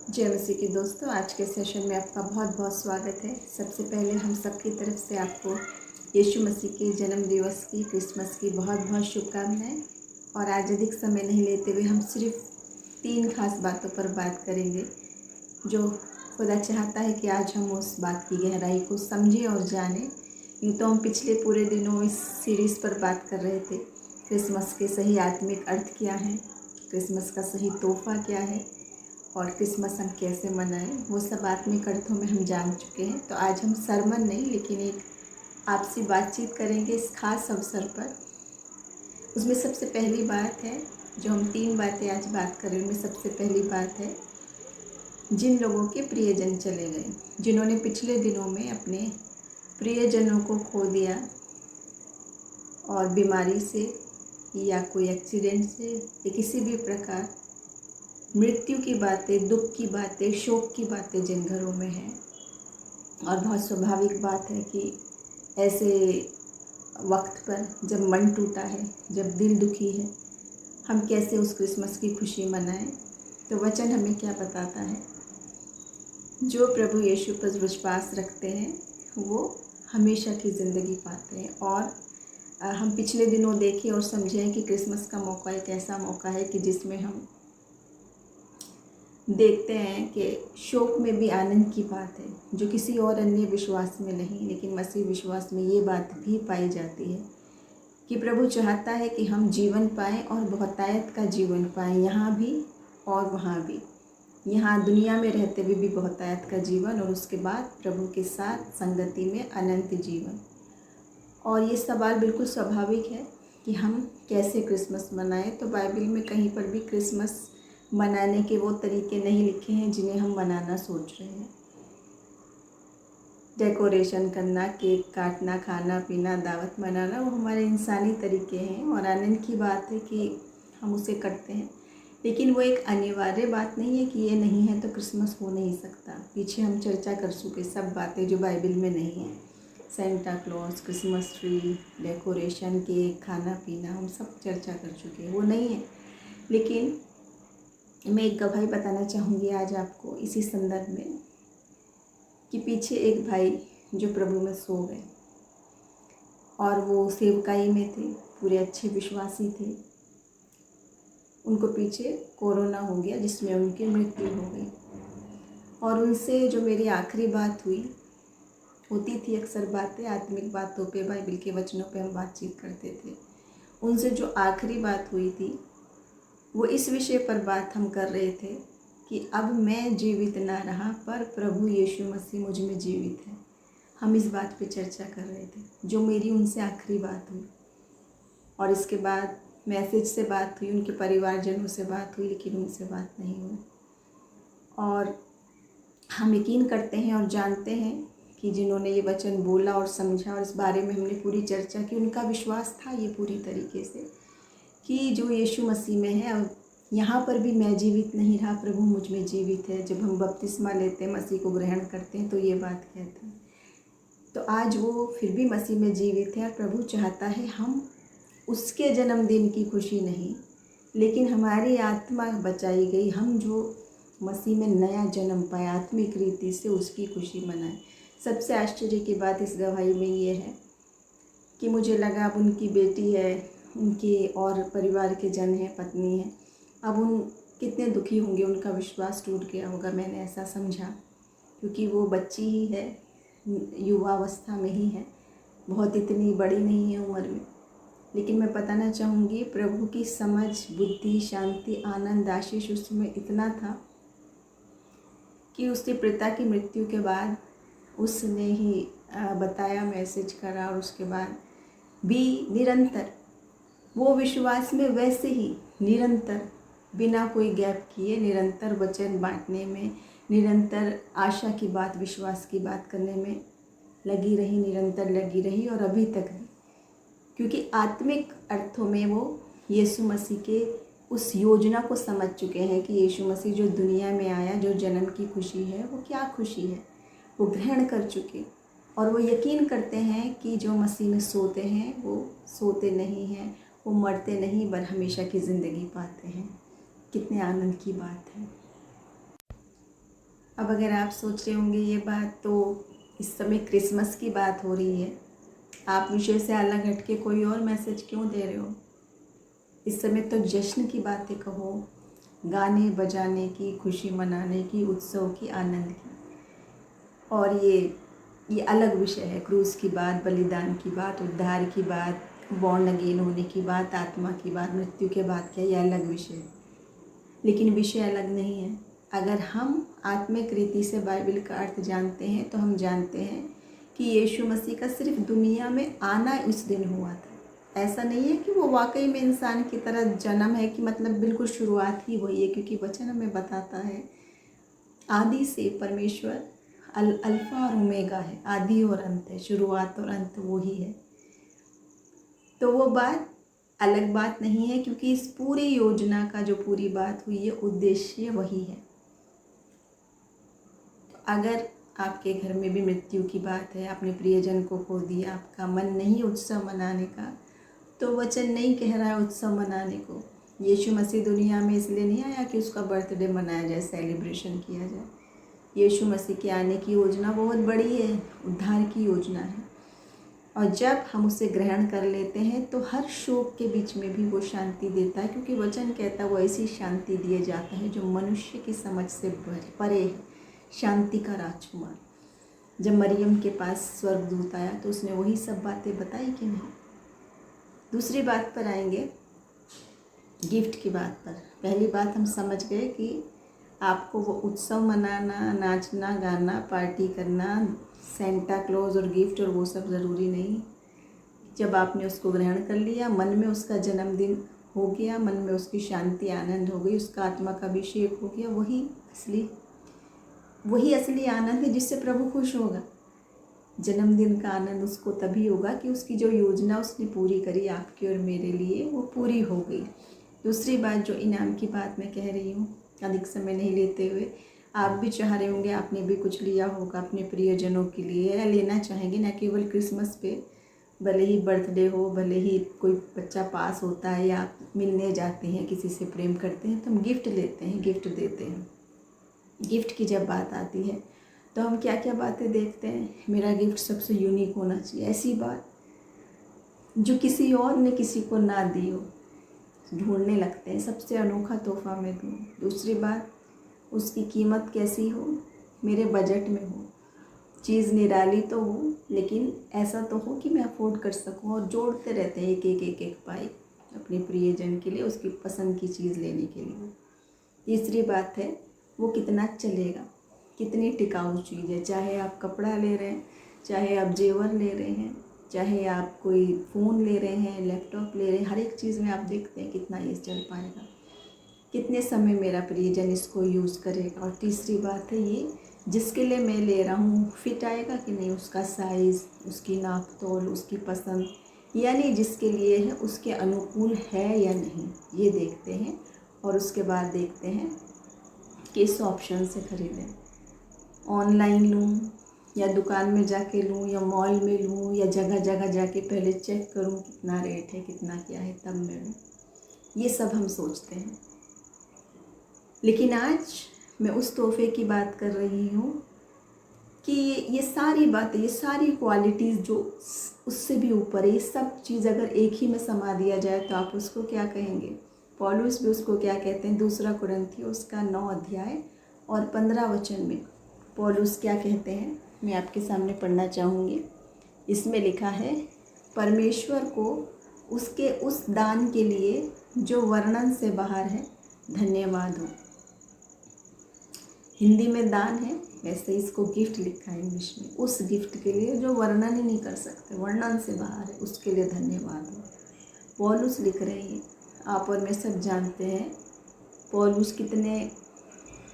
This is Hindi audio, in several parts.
जय मसीह के दोस्तों, आज के सेशन में आपका बहुत बहुत स्वागत है। सबसे पहले हम सबकी तरफ से आपको यीशु मसीह के जन्म दिवस की, क्रिसमस की बहुत बहुत शुभकामनाएं। और आज अधिक समय नहीं लेते हुए हम सिर्फ 3 खास बातों पर बात करेंगे जो खुदा चाहता है कि आज हम उस बात की गहराई को समझें और जानें। यूँ तो हम पिछले पूरे दिनों इस सीरीज़ पर बात कर रहे थे, क्रिसमस के सही आत्मिक अर्थ क्या हैं, क्रिसमस का सही तोहफा क्या है और क्रिसमस हम कैसे मनाएं, वो सब आत्मिक अर्थों में हम जान चुके हैं। तो आज हम सरमन नहीं लेकिन एक आपसी बातचीत करेंगे इस खास अवसर पर। उसमें सबसे पहली बात है, जो हम 3 बातें आज बात करें उनमें सबसे पहली बात है, जिन लोगों के प्रियजन चले गए, जिन्होंने पिछले दिनों में अपने प्रियजनों को खो दिया और बीमारी से या कोई एक्सीडेंट से या किसी भी प्रकार मृत्यु की बातें, दुख की बातें, शोक की बातें जिन घरों में हैं। और बहुत स्वाभाविक बात है कि ऐसे वक्त पर जब मन टूटा है, जब दिल दुखी है, हम कैसे उस क्रिसमस की खुशी मनाएं। तो वचन हमें क्या बताता है, जो प्रभु यीशु पर विश्वास रखते हैं वो हमेशा की ज़िंदगी पाते हैं। और हम पिछले दिनों देखें और समझें कि क्रिसमस का मौका एक ऐसा मौका है कि जिसमें हम देखते हैं कि शोक में भी आनंद की बात है, जो किसी और अन्य विश्वास में नहीं लेकिन मसीह विश्वास में ये बात भी पाई जाती है कि प्रभु चाहता है कि हम जीवन पाएं और बहुतायत का जीवन पाएं, यहाँ भी और वहाँ भी, यहाँ दुनिया में रहते हुए भी बहुतायत का जीवन और उसके बाद प्रभु के साथ संगति में अनंत जीवन। और ये सवाल बिल्कुल स्वाभाविक है कि हम कैसे क्रिसमस मनाएं। तो बाइबल में कहीं पर भी क्रिसमस मनाने के वो तरीके नहीं लिखे हैं जिन्हें हम मनाना सोच रहे हैं। डेकोरेशन करना, केक काटना, खाना पीना, दावत मनाना, वो हमारे इंसानी तरीके हैं और आनंद की बात है कि हम उसे करते हैं। लेकिन वो एक अनिवार्य बात नहीं है कि ये नहीं है तो क्रिसमस हो नहीं सकता। पीछे हम चर्चा कर चुके सब बातें जो बाइबल में नहीं हैं, Santa Claus, Christmas tree, decoration, cake, खाना पीना, हम सब चर्चा कर चुके हैं, वो नहीं है। लेकिन मैं एक गवाही बताना चाहूँगी आज आपको इसी संदर्भ में कि पीछे एक भाई जो प्रभु में सो गए और वो सेवकाई में थे, पूरे अच्छे विश्वासी थे, उनको पीछे कोरोना हो गया जिसमें उनकी मृत्यु हो गई। और उनसे जो मेरी आखिरी बात हुई, होती थी अक्सर बातें आत्मिक बातों पे, बाइबल के वचनों पे हम बातचीत करते थे, उनसे जो आखिरी बात हुई थी वो इस विषय पर बात हम कर रहे थे कि अब मैं जीवित ना रहा पर प्रभु यीशु मसीह मुझ में जीवित है। हम इस बात पे चर्चा कर रहे थे, जो मेरी उनसे आखिरी बात हुई। और इसके बाद मैसेज से बात हुई, उनके परिवारजनों से बात हुई, लेकिन उनसे बात नहीं हुई। और हम यकीन करते हैं और जानते हैं कि जिन्होंने ये वचन बोला और समझा और इस बारे में हमने पूरी चर्चा की, उनका विश्वास था ये पूरी तरीके से कि जो यीशु मसीह में है, अब यहाँ पर भी मैं जीवित नहीं रहा, प्रभु मुझ में जीवित है। जब हम बपतिस्मा लेते हैं, मसीह को ग्रहण करते हैं, तो ये बात कहते हैं। तो आज वो फिर भी मसीह में जीवित है और प्रभु चाहता है हम उसके जन्मदिन की खुशी नहीं, लेकिन हमारी आत्मा बचाई गई, हम जो मसीह में नया जन्म पाए आत्मिक रीति से, उसकी खुशी मनाएं। सबसे आश्चर्य की बात इस गवाही में ये है कि मुझे लगा अब उनकी बेटी है, उनके और परिवार के जन हैं, पत्नी है, अब उन कितने दुखी होंगे, उनका विश्वास टूट गया होगा। मैंने ऐसा समझा क्योंकि वो बच्ची ही है, युवावस्था में ही है, बहुत इतनी बड़ी नहीं है उम्र में। लेकिन मैं बताना चाहूँगी प्रभु की समझ, बुद्धि, शांति, आनंद, आशीष उसमें इतना था कि उसके पिता की मृत्यु के बाद उसने ही बताया, मैसेज करा और उसके बाद भी निरंतर वो विश्वास में वैसे ही निरंतर बिना कोई गैप किए निरंतर वचन बांटने में, निरंतर आशा की बात, विश्वास की बात करने में लगी रही, निरंतर लगी रही और अभी तक भी। क्योंकि आत्मिक अर्थों में वो यीशु मसीह के उस योजना को समझ चुके हैं कि यीशु मसीह जो दुनिया में आया, जो जन्म की खुशी है, वो क्या खुशी है, वो ग्रहण कर चुके। और वो यकीन करते हैं कि जो मसीह में सोते हैं वो सोते नहीं हैं, वो मरते नहीं बर हमेशा की ज़िंदगी पाते हैं। कितने आनंद की बात है। अब अगर आप सोच रहे होंगे ये बात, तो इस समय क्रिसमस की बात हो रही है, आप विषय से अलग हट के कोई और मैसेज क्यों दे रहे हो? इस समय तो जश्न की बातें कहो, गाने बजाने की, खुशी मनाने की, उत्सव की, आनंद की। और ये अलग विषय है। क्रूस की बात, बलिदान की बात, उद्धार की बात, बॉर्न अगेन होने की बात, आत्मा की बात, मृत्यु के बाद क्या, ये अलग विषय है। लेकिन विषय अलग नहीं है। अगर हम आत्मिक रीति से बाइबल का अर्थ जानते हैं तो हम जानते हैं कि यीशु मसीह का सिर्फ दुनिया में आना उस दिन हुआ था। ऐसा नहीं है कि वो वाकई में इंसान की तरह जन्म है, कि मतलब बिल्कुल शुरुआत ही वही है, क्योंकि वचन हमें बताता है आदि से परमेश्वर अल्फा और ओमेगा है, आदि और अंत है, शुरुआत और अंत वो ही है। तो वो बात अलग बात नहीं है, क्योंकि इस पूरी योजना का जो पूरी बात हुई है, उद्देश्य वही है। अगर आपके घर में भी मृत्यु की बात है, आपने प्रियजन को खो दिया, आपका मन नहीं उत्सव मनाने का, तो वचन नहीं कह रहा है उत्सव मनाने को। यीशु मसीह दुनिया में इसलिए नहीं आया कि उसका बर्थडे मनाया जाए, सेलिब्रेशन किया जाए। यीशु मसीह के आने की योजना बहुत बड़ी है, उद्धार की योजना है। और जब हम उसे ग्रहण कर लेते हैं तो हर शोक के बीच में भी वो शांति देता है, क्योंकि वचन कहता है वो ऐसी शांति दिए जाता है जो मनुष्य की समझ से परे है, शांति का राजकुमार। जब मरियम के पास स्वर्गदूत आया तो उसने वही सब बातें बताई कि नहीं। दूसरी बात पर आएंगे, गिफ्ट की बात पर। पहली बात हम समझ गए कि आपको वो उत्सव मनाना, नाचना गाना, पार्टी करना, सेंटा क्लॉज और गिफ्ट और वो सब ज़रूरी नहीं। जब आपने उसको ग्रहण कर लिया, मन में उसका जन्मदिन हो गया, मन में उसकी शांति आनंद हो गई, उसका आत्मा का अभिषेक हो गया, वही असली आनंद है जिससे प्रभु खुश होगा। जन्मदिन का आनंद उसको तभी होगा कि उसकी जो योजना उसने पूरी करी आपके और मेरे लिए, वो पूरी हो गई। दूसरी बात, जो इनाम की बात मैं कह रही हूँ, अधिक समय नहीं लेते हुए, आप भी चाह रहे होंगे, आपने भी कुछ लिया होगा अपने प्रियजनों के लिए, या लेना चाहेंगे, न केवल क्रिसमस पे, भले ही बर्थडे हो, भले ही कोई बच्चा पास होता है, या आप मिलने जाते हैं, किसी से प्रेम करते हैं, तो हम गिफ्ट लेते हैं, गिफ्ट देते हैं। गिफ्ट की जब बात आती है तो हम क्या क्या बातें देखते हैं? मेरा गिफ्ट सबसे यूनिक होना चाहिए, ऐसी बात जो किसी और ने किसी को ना दी हो, ढूंढने लगते हैं, सबसे अनोखा तोहफा मैं दूँ। दूसरी बात, उसकी कीमत कैसी हो, मेरे बजट में हो, चीज़ निराली तो हो, लेकिन ऐसा तो हो कि मैं अफोर्ड कर सकूं। और जोड़ते रहते हैं एक पाई अपने प्रियजन के लिए, उसकी पसंद की चीज़ लेने के लिए। तीसरी बात है, वो कितना चलेगा, कितनी टिकाऊ चीज़ है। चाहे आप कपड़ा ले रहे हैं, चाहे आप जेवर ले रहे हैं, चाहे आप कोई फ़ोन ले रहे हैं, लैपटॉप ले रहे हैं, हर एक चीज़ में आप देखते हैं कितना ये चल पाएगा, कितने समय मेरा प्रियजन इसको यूज़ करेगा। और तीसरी बात है, ये जिसके लिए मैं ले रहा हूँ फिट आएगा कि नहीं, उसका साइज़, उसकी नाप तोल, उसकी पसंद, यानी जिसके लिए है उसके अनुकूल है या नहीं, ये देखते हैं। और उसके बाद देखते हैं किस ऑप्शन से ख़रीदें, ऑनलाइन लूँ या दुकान में जाके लूँ या मॉल में लूँ या जगह जगह जाके पहले चेक करूँ कितना रेट है, कितना क्या है, तब मैं लूँ। ये सब हम सोचते हैं। लेकिन आज मैं उस तोहफे की बात कर रही हूँ कि ये सारी बातें, ये सारी क्वालिटीज़ जो उससे भी ऊपर है, ये सब चीज़ अगर एक ही में समा दिया जाए तो आप उसको क्या कहेंगे? पौलुस भी उसको क्या कहते हैं? दूसरा कुरिन्थियों उसका 9 अध्याय और 15 वचन में पौलुस क्या कहते हैं, मैं आपके सामने पढ़ना चाहूँगी। इसमें लिखा है, परमेश्वर को उसके उस दान के लिए जो वर्णन से बाहर है धन्यवाद हो। हिंदी में दान है, वैसे इसको गिफ्ट लिखा है इंग्लिश में। उस गिफ्ट के लिए जो वर्णन ही नहीं कर सकते, वर्णन से बाहर है, उसके लिए धन्यवाद हो। पौलुस लिख रहे हैं, आप और मैं सब जानते हैं पौलुस कितने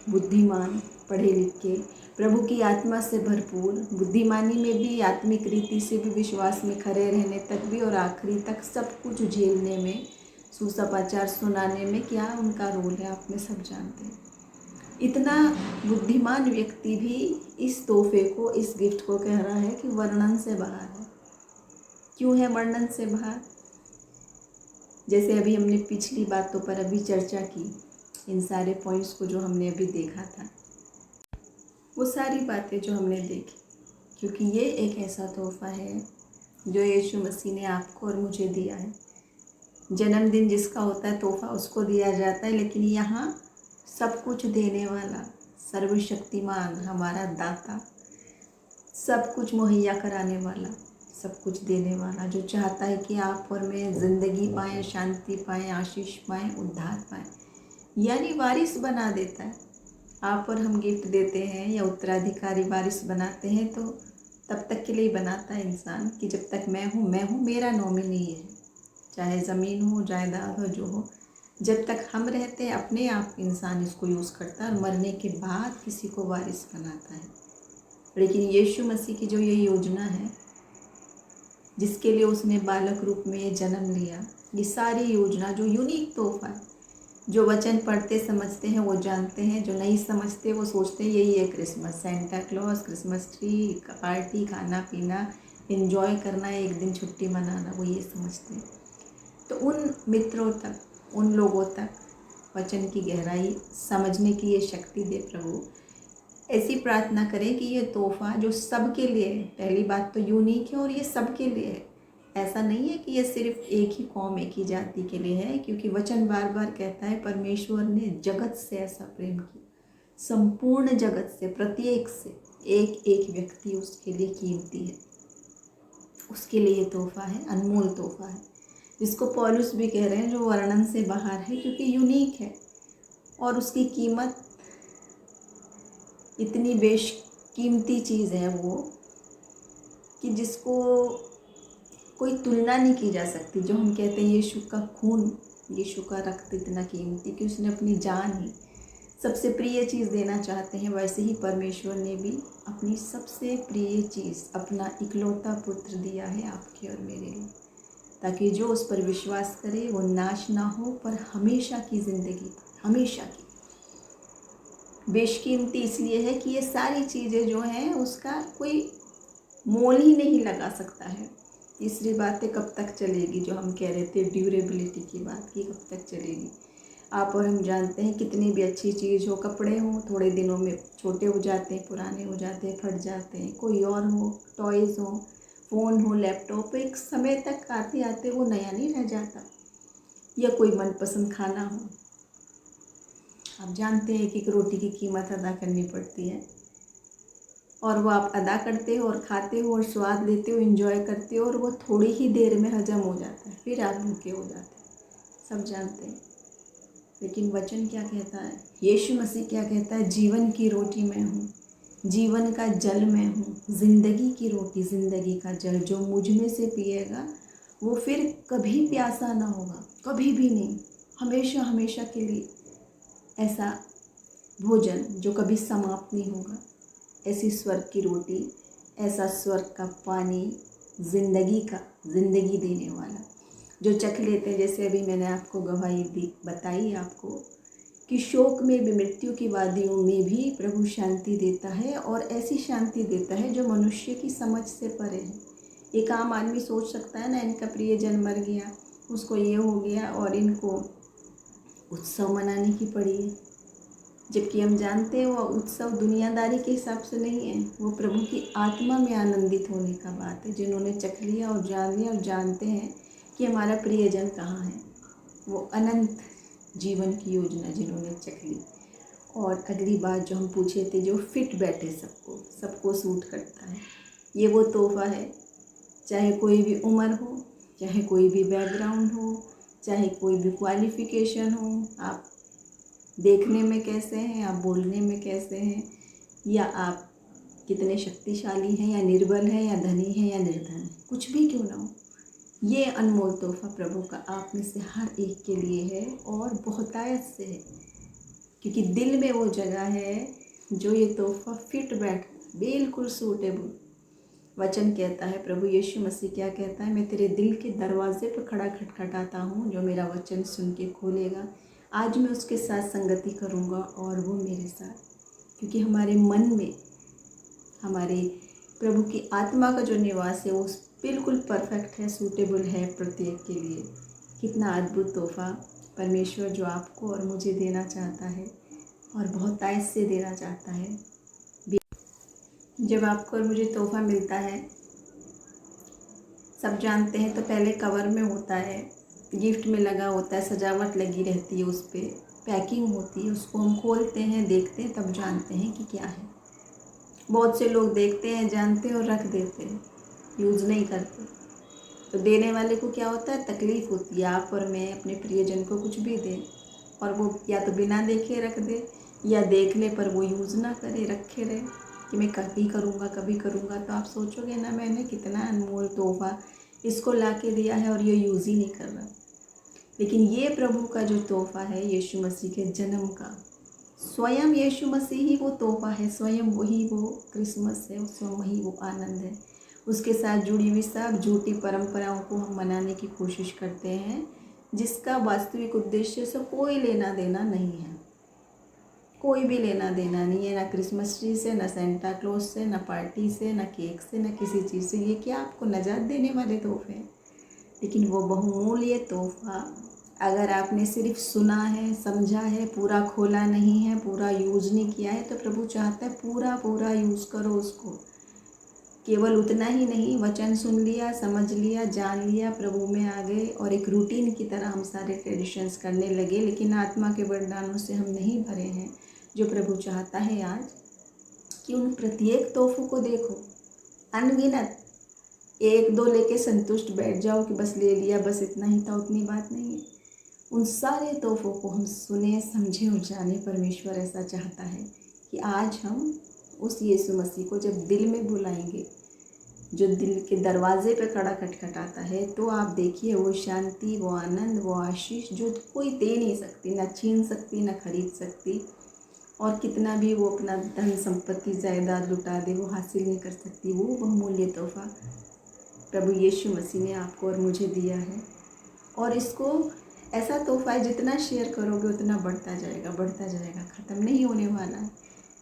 बुद्धिमान, पढ़े लिखे, प्रभु की आत्मा से भरपूर, बुद्धिमानी में भी, आत्मिक रीति से भी, विश्वास में खड़े रहने तक भी, और आखिरी तक सब कुछ झेलने में, सुसमाचार सुनाने में क्या उनका रोल है, आप में सब जानते हैं। इतना बुद्धिमान व्यक्ति भी इस तोहफे को, इस गिफ्ट को कह रहा है कि वर्णन से बाहर है। क्यों है वर्णन से बाहर? जैसे अभी हमने पिछली बातों पर अभी चर्चा की, इन सारे पॉइंट्स को जो हमने अभी देखा था, वो सारी बातें जो हमने देखी, क्योंकि ये एक ऐसा तोहफ़ा है जो यीशु मसीह ने आपको और मुझे दिया है। जन्मदिन जिसका होता है तोहफ़ा उसको दिया जाता है, लेकिन यहाँ सब कुछ देने वाला, सर्वशक्तिमान हमारा दाता, सब कुछ मुहैया कराने वाला, सब कुछ देने वाला, जो चाहता है कि आप और मैं ज़िंदगी पाएँ, शांति पाएँ, आशीष पाएँ, उद्धार पाएँ, यानी वारिस बना देता है। आप और हम गिफ्ट देते हैं या उत्तराधिकारी वारिस बनाते हैं तो तब तक के लिए बनाता है इंसान कि जब तक मैं हूँ, मेरा नॉमिनी है, चाहे ज़मीन हो, जायदाद हो, जो हो, जब तक हम रहते हैं अपने आप इंसान इसको यूज़ करता है और मरने के बाद किसी को वारिस बनाता है। लेकिन यीशु मसीह की जो ये योजना है, जिसके लिए उसने बालक रूप में जन्म लिया, ये सारी योजना जो यूनिक तोहफा है, जो वचन पढ़ते समझते हैं वो जानते हैं, जो नहीं समझते वो सोचते हैं यही है Christmas, Santa Claus, Christmas tree, party, खाना पीना, एंजॉय करना, एक दिन छुट्टी मनाना, वो ये समझते हैं। तो उन मित्रों तक, उन लोगों तक वचन की गहराई समझने की ये शक्ति दे प्रभु। ऐसी प्रार्थना करें कि ये तोहफ़ा जो सबके लिए है, पहली बात तो यूनिक है और ये सबके लिए है। ऐसा नहीं है कि ये सिर्फ एक ही कौम, एक ही जाति के लिए है, क्योंकि वचन बार बार कहता है परमेश्वर ने जगत से ऐसा प्रेम किया, संपूर्ण जगत से, प्रत्येक से, एक एक व्यक्ति उसके लिए कीमती है, उसके लिए तोहफ़ा है, अनमोल तोहफ़ा है, जिसको पौलुस भी कह रहे हैं जो वर्णन से बाहर है, क्योंकि यूनिक है और उसकी कीमत इतनी बेशकीमती चीज़ है वो कि जिसको कोई तुलना नहीं की जा सकती। जो हम कहते हैं यीशु का खून, यीशु का रक्त इतना कीमती कि उसने अपनी जान ही सबसे प्रिय चीज़ देना चाहते हैं, वैसे ही परमेश्वर ने भी अपनी सबसे प्रिय चीज़, अपना इकलौता पुत्र दिया है आपके और मेरे लिए, ताकि जो उस पर विश्वास करे वो नाश ना हो पर हमेशा की ज़िंदगी, हमेशा की। बेशकीमती इसलिए है कि ये सारी चीज़ें जो हैं उसका कोई मोल ही नहीं लगा सकता है। तीसरी बात है कब तक चलेगी, जो हम कह रहे थे ड्यूरेबिलिटी की बात की, कब तक चलेगी। आप और हम जानते हैं कितनी भी अच्छी चीज़ हो, कपड़े हों थोड़े दिनों में छोटे हो जाते हैं, पुराने हो जाते हैं, फट जाते हैं, कोई और हो, टॉयज़ हो, फ़ोन हो, लैपटॉप, एक समय तक आते आते वो नया नहीं रह जाता। या कोई मनपसंद खाना हो, आप जानते हैं कि एक रोटी की कीमत अदा करनी पड़ती है और वो आप अदा करते हो और खाते हो और स्वाद लेते हो, एंजॉय करते हो और वो थोड़ी ही देर में हजम हो जाता है, फिर आप भूखे हो जाते हैं, सब जानते हैं। लेकिन वचन क्या कहता है, यीशु मसीह क्या कहता है, जीवन की रोटी मैं हूँ, जीवन का जल मैं हूँ, ज़िंदगी की रोटी, ज़िंदगी का जल, जो मुझ में से पिएगा वो फिर कभी प्यासा ना होगा, कभी भी नहीं, हमेशा हमेशा के लिए। ऐसा भोजन जो कभी समाप्त नहीं होगा, ऐसी स्वर्ग की रोटी, ऐसा स्वर्ग का पानी, ज़िंदगी का, ज़िंदगी देने वाला, जो चख लेते हैं। जैसे अभी मैंने आपको गवाही दी, बताई आपको कि शोक में भी, मृत्यु की वादियों में भी प्रभु शांति देता है, और ऐसी शांति देता है जो मनुष्य की समझ से परे है। एक आम आदमी सोच सकता है ना, इनका प्रियजन मर गया, उसको ये हो गया और इनको उत्सव मनाने की पड़ी है, जबकि हम जानते हैं वो उत्सव दुनियादारी के हिसाब से नहीं है, वो प्रभु की आत्मा में आनंदित होने का बात है। जिन्होंने चख लिया और जान लिया और जानते हैं कि हमारा प्रियजन कहाँ है, वो अनंत जीवन की योजना जिन्होंने चख ली। और अगली बात जो हम पूछे थे, जो फिट बैठे सबको, सबको सूट करता है, ये वो तोहफ़ा है। चाहे कोई भी उम्र हो, चाहे कोई भी बैकग्राउंड हो, चाहे कोई भी क्वालिफ़िकेशन हो, आप देखने में कैसे हैं, आप बोलने में कैसे हैं, या आप कितने शक्तिशाली हैं या निर्बल हैं, या धनी हैं या निर्धन हैं, कुछ भी क्यों ना हो, ये अनमोल तोहफ़ा प्रभु का आप में से हर एक के लिए है और बहुतायत से है, क्योंकि दिल में वो जगह है जो ये तोहफ़ा फिट बैठ, बिल्कुल सूटेबल। वचन कहता है, प्रभु यीशु मसीह क्या कहता है, मैं तेरे दिल के दरवाजे पर खड़ा खटखटाता हूँ, जो मेरा वचन सुन के खोलेगा, आज मैं उसके साथ संगति करूँगा और वो मेरे साथ। क्योंकि हमारे मन में हमारे प्रभु की आत्मा का जो निवास है वो बिल्कुल परफेक्ट है, सूटेबल है प्रत्येक के लिए। कितना अद्भुत तोहफ़ा परमेश्वर जो आपको और मुझे देना चाहता है और बहुतायत से देना चाहता है। जब आपको और मुझे तोहफ़ा मिलता है, सब जानते हैं, तो पहले कवर में होता है, गिफ्ट में लगा होता है, सजावट लगी रहती है, उस पर पैकिंग होती है, उसको हम खोलते हैं, देखते हैं, तब जानते हैं कि क्या है। बहुत से लोग देखते हैं, जानते हैं और रख देते हैं, यूज़ नहीं करते। तो देने वाले को क्या होता है, तकलीफ़ होती है। आप और मैं अपने प्रियजन को कुछ भी दें और वो या तो बिना देखे रख दे, या देख ले पर वो यूज़ ना करे, रखे रहे कि मैं कभी करूँगा। तो आप सोचोगे ना, मैंने कितना अनमोल तोहफ़ा इसको ला के दिया है और ये यूज़ ही नहीं कर रहा। लेकिन ये प्रभु का जो तोहफ़ा है, यीशु मसीह के जन्म का, स्वयं यीशु मसीह ही वो तोहफ़ा है, स्वयं वही वो क्रिसमस है, स्वयं वही वो आनंद है। उसके साथ जुड़ी हुई सब झूठी परंपराओं को हम मनाने की कोशिश करते हैं, जिसका वास्तविक उद्देश्य से कोई लेना देना नहीं है। कोई भी लेना देना नहीं है, ना क्रिसमस ट्री से, ना सेंटा क्लॉज से, ना पार्टी से, ना केक से, ना किसी चीज़ से। ये क्या आपको नजात देने वाले तोहफे हैं? लेकिन वो बहुमूल्य तोहफ़ा अगर आपने सिर्फ सुना है, समझा है, पूरा खोला नहीं है, पूरा यूज़ नहीं किया है, तो प्रभु चाहता है पूरा पूरा यूज़ करो उसको। केवल उतना ही नहीं, वचन सुन लिया, समझ लिया, जान लिया, प्रभु में आ गए और एक रूटीन की तरह हम सारे ट्रेडिशंस करने लगे, लेकिन आत्मा के वरदानों से हम नहीं भरे हैं। जो प्रभु चाहता है आज कि उन प्रत्येक तोहफों को देखो, अनगिनत, एक दो लेके संतुष्ट बैठ जाओ कि बस ले लिया, बस इतना ही था, उतनी बात नहीं है। उन सारे तोहफों को हम सुने, समझें और जाने। परमेश्वर ऐसा चाहता है कि आज हम उस यीशु मसीह को जब दिल में बुलाएंगे, जो दिल के दरवाजे पे कड़ा खटखटाता है, तो आप देखिए वो शांति, वो आनंद, वो आशीष जो कोई दे नहीं सकती, ना छीन सकती, ना खरीद सकती। और कितना भी वो अपना धन संपत्ति जायदाद लुटा दे, वो हासिल नहीं कर सकती। वो बहुमूल्य तोहफा प्रभु यीशु मसीह ने आपको और मुझे दिया है। और इसको ऐसा तोहफा है, जितना शेयर करोगे उतना बढ़ता जाएगा, बढ़ता जाएगा, ख़त्म नहीं होने वाला है।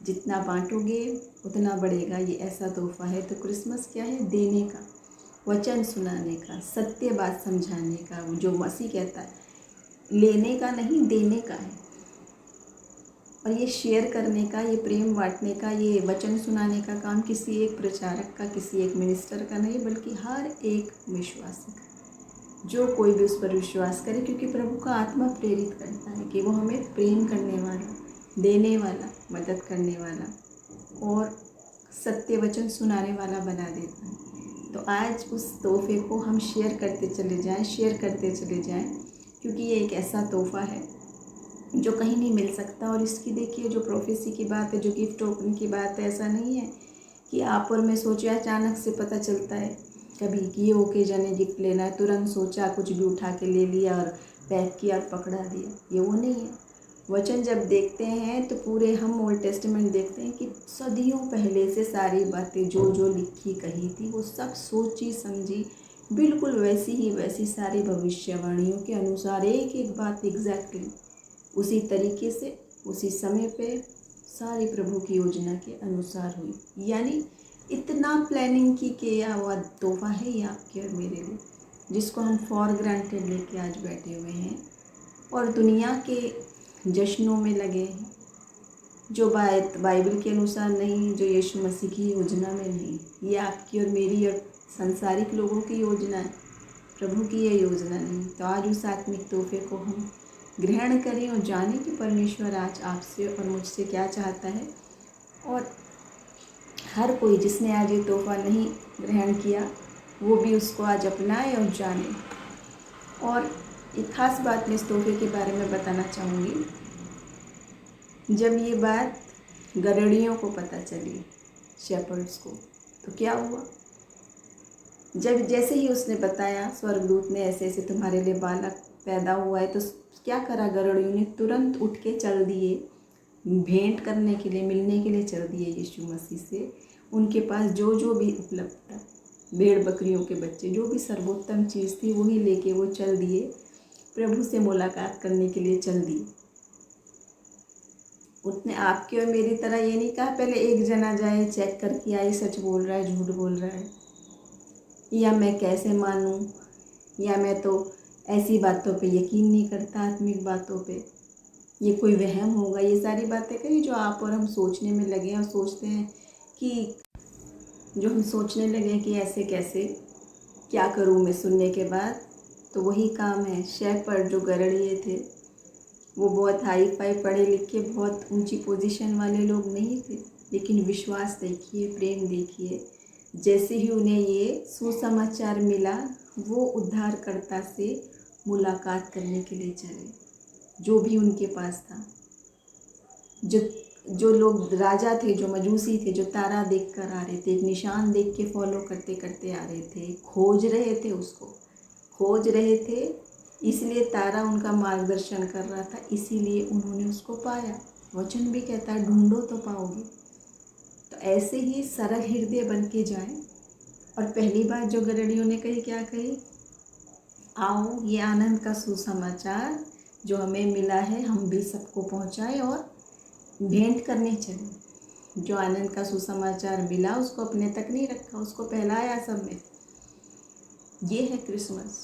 जितना बांटोगे उतना बढ़ेगा। ये ऐसा तोहफा है। तो क्रिसमस क्या है? देने का, वचन सुनाने का, सत्य बात समझाने का। जो मसीह कहता है, लेने का नहीं, देने का है। और ये शेयर करने का, ये प्रेम बांटने का, ये वचन सुनाने का काम किसी एक प्रचारक का, किसी एक मिनिस्टर का नहीं, बल्कि हर एक विश्वासी का, जो कोई भी उस पर विश्वास करे। क्योंकि प्रभु का आत्मा प्रेरित करता है कि वो हमें प्रेम करने वाला, देने वाला, मदद करने वाला और सत्य वचन सुनाने वाला बना देता है। तो आज उस तोहफे को हम शेयर करते चले जाएं, शेयर करते चले जाएं, क्योंकि ये एक ऐसा तोहफा है जो कहीं नहीं मिल सकता। और इसकी देखिए, जो प्रोफेसी की बात है, जो गिफ्ट ओपन की बात है, ऐसा नहीं है कि आप और मैं सोचे अचानक से पता चलता है कभी कि ये ओकेजन है, गिफ्ट लेना है, तुरंत सोचा, कुछ भी उठा के ले लिया और पैक किया और पकड़ा दिया। ये वो नहीं है। वचन जब देखते हैं तो पूरे हम ओल्ड टेस्टामेंट देखते हैं कि सदियों पहले से सारी बातें जो जो लिखी कही थी, वो सब सोची समझी, बिल्कुल वैसी ही वैसी सारी भविष्यवाणियों के अनुसार एक एक बात एग्जैक्टली उसी तरीके से, उसी समय पे, सारी प्रभु की योजना के अनुसार हुई। यानी इतना प्लानिंग की किया हुआ तोहफा है ये आपके और मेरे लिए, जिसको हम फॉर ग्रांटेड लेके आज बैठे हुए हैं और दुनिया के जश्नों में लगे हैं, जो बाइबल के अनुसार नहीं, जो यीशु मसीह की योजना में नहीं। ये आपकी और मेरी और संसारिक लोगों की योजना है, प्रभु की ये योजना नहीं। तो आज उस आत्मिक तोहफे को हम ग्रहण करें और जानें कि परमेश्वर आज आपसे और मुझसे क्या चाहता है। और हर कोई जिसने आज ये तोहफा नहीं ग्रहण किया, वो भी उसको आज अपनाए और जाने। और एक ख़ास बात मैं इस तोहफे के बारे में बताना चाहूँगी। जब ये बात गदड़ियों को पता चली, शेपर्ड्स को, तो क्या हुआ? जब जैसे ही उसने बताया, स्वर्गदूत ने, ऐसे ऐसे तुम्हारे लिए बालक पैदा हुआ है, तो क्या करा गदड़ियों ने? तुरंत उठ के चल दिए, भेंट करने के लिए, मिलने के लिए चल दिए यीशु मसीह से। उनके पास जो जो भी उपलब्ध था, भेड़ बकरियों के बच्चे, जो भी सर्वोत्तम चीज़ थी वही लेके वो चल दिए, प्रभु से मुलाकात करने के लिए चल दिए। उसने आपकी और मेरी तरह ये नहीं कहा पहले एक जना जाए, चेक करके आए, सच बोल रहा है, झूठ बोल रहा है, या मैं कैसे मानूं, या मैं तो ऐसी बातों पे यकीन नहीं करता, आत्मिक बातों पे, ये कोई वहम होगा। ये सारी बातें करी जो आप और हम सोचने में लगे हैं और सोचते हैं कि जो हम सोचने लगे कि ऐसे कैसे, क्या करूँ मैं सुनने के बाद, तो वही काम है। शेफर्ड जो गरुड़िए थे वो बहुत हाई फाई पढ़े लिखे बहुत ऊंची पोजीशन वाले लोग नहीं थे, लेकिन विश्वास देखिए, प्रेम देखिए। जैसे ही उन्हें ये सुसमाचार मिला, वो उद्धारकर्ता से मुलाकात करने के लिए चले, जो भी उनके पास था। जो जो लोग राजा थे, जो मजूसी थे, जो तारा देख कर आ रहे थे, एक निशान देख के फॉलो करते करते आ रहे थे, खोज रहे थे, उसको खोज रहे थे, इसलिए तारा उनका मार्गदर्शन कर रहा था, इसीलिए उन्होंने उसको पाया। वचन भी कहता है ढूंढो तो पाओगे। तो ऐसे ही सरल हृदय बन के जाए। और पहली बात जो गरुड़ियों ने कही, क्या कही? आओ ये आनंद का सुसमाचार जो हमें मिला है हम भी सबको पहुंचाएं और भेंट करने चले। जो आनंद का सुसमाचार मिला उसको अपने तक नहीं रखा, उसको फैलाया सब में। ये है क्रिसमस।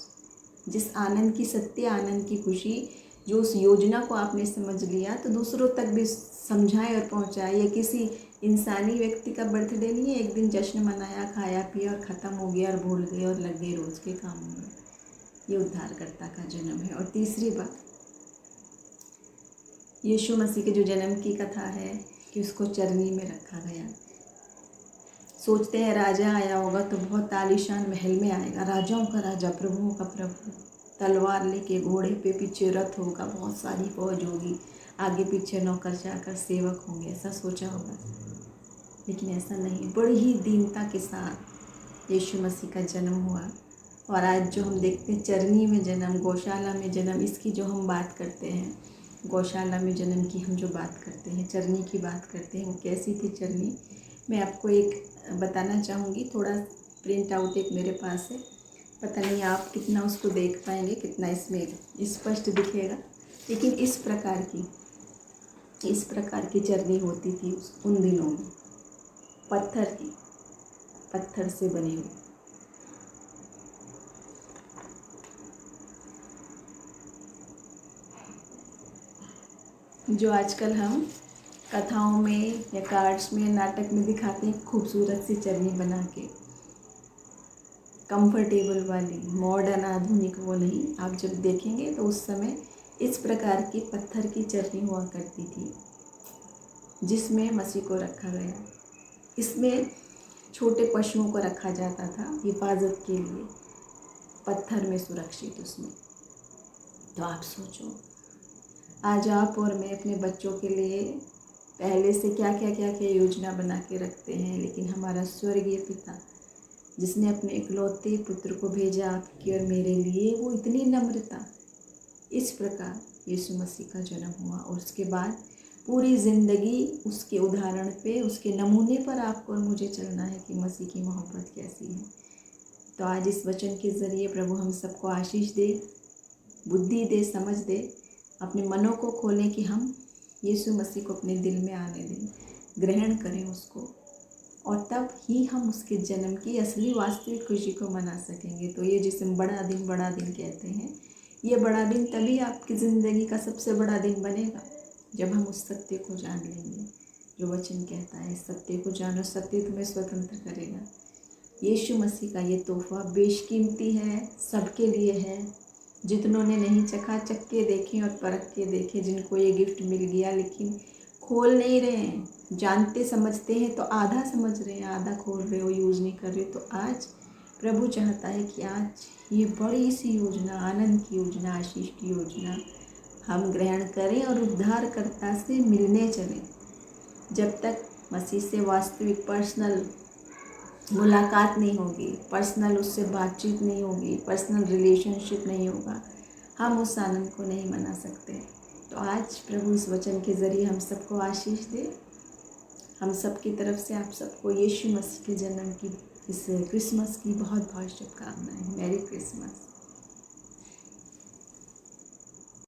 जिस आनंद की, सत्य आनंद की खुशी, जो उस योजना को आपने समझ लिया तो दूसरों तक भी समझाएं और पहुंचाएं। ये किसी इंसानी व्यक्ति का बर्थडे नहीं है, एक दिन जश्न मनाया, खाया पिया और ख़त्म हो गया और भूल गए और लग गए रोज़ के कामों में। ये उद्धारकर्ता का जन्म है। और तीसरी बात, यीशु मसीह के जो जन्म की कथा है कि उसको चरनी में रखा गया। सोचते हैं राजा आया होगा तो बहुत आलीशान महल में आएगा, राजाओं का राजा, प्रभुओं का प्रभु, तलवार लेके, घोड़े पे, पीछे रथ होगा, बहुत सारी फौज होगी, आगे पीछे नौकर चाकर सेवक होंगे, ऐसा सोचा होगा। लेकिन ऐसा नहीं, बड़ी ही दीनता के साथ यीशु मसीह का जन्म हुआ। और आज जो हम देखते हैं चरनी में जन्म, गौशाला में जन्म, इसकी जो हम बात करते हैं, गौशाला में जन्म की हम जो बात करते हैं, चरनी की बात करते हैं, वो कैसी थी चरनी? मैं आपको एक बताना चाहूँगी। थोड़ा प्रिंट आउट एक मेरे पास है, पता नहीं आप कितना उसको देख पाएंगे, कितना इसमें स्पष्ट दिखेगा, लेकिन इस प्रकार की चरनी होती थी उन दिनों में, पत्थर से बनी हुई। जो आजकल हम कथाओं में या कार्ड्स में, नाटक में दिखाते हैं, खूबसूरत सी चरनी बना के, कंफर्टेबल वाली, मॉडर्न आधुनिक, वो नहीं। आप जब देखेंगे तो उस समय इस प्रकार की पत्थर की चरनी हुआ करती थी, जिसमें मसीह को रखा गया। इसमें छोटे पशुओं को रखा जाता था हिफाजत के लिए, पत्थर में सुरक्षित उसमें। तो आप सोचो, आज आप और मैं अपने बच्चों के लिए पहले से क्या योजना बना के रखते हैं, लेकिन हमारा स्वर्गीय पिता जिसने अपने इकलौते पुत्र को भेजा आपके और मेरे लिए, वो इतनी नम्रता, इस प्रकार यीशु मसीह का जन्म हुआ। और उसके बाद पूरी ज़िंदगी उसके उदाहरण पे, उसके नमूने पर आपको और मुझे चलना है कि मसीह की मोहब्बत कैसी है। तो आज इस वचन के ज़रिए प्रभु हम सबको आशीष दे, बुद्धि दे, समझ दे, अपने मनों को खोलें कि हम यीशु मसीह को अपने दिल में आने दें, ग्रहण करें उसको, और तब ही हम उसके जन्म की असली वास्तविक खुशी को मना सकेंगे। तो ये जिसे बड़ा दिन कहते हैं, ये बड़ा दिन तभी आपकी ज़िंदगी का सबसे बड़ा दिन बनेगा जब हम उस सत्य को जान लेंगे जो वचन कहता है, सत्य को जानो, सत्य तुम्हें स्वतंत्र करेगा। यीशु मसीह का ये तोहफा बेशकीमती है, सबके लिए है। जितनों ने नहीं चखा, चख के देखें और परख के देखें। जिनको ये गिफ्ट मिल गया लेकिन खोल नहीं रहे हैं, जानते समझते हैं तो आधा समझ रहे हैं, आधा खोल रहे हो, यूज़ नहीं कर रहे। तो आज प्रभु चाहता है कि आज ये बड़ी सी योजना, आनंद की योजना, आशीष की योजना हम ग्रहण करें और उद्धारकर्ता से मिलने चलें। जब तक मसीह से वास्तविक पर्सनल मुलाकात नहीं होगी, पर्सनल उससे बातचीत नहीं होगी, पर्सनल रिलेशनशिप नहीं होगा, हम उस आनंद को नहीं मना सकते। तो आज प्रभु इस वचन के ज़रिए हम सबको आशीष दे। हम सब की तरफ से आप सबको यीशु मसीह के जन्म की, इस क्रिसमस की बहुत बहुत शुभकामनाएं। Merry Christmas.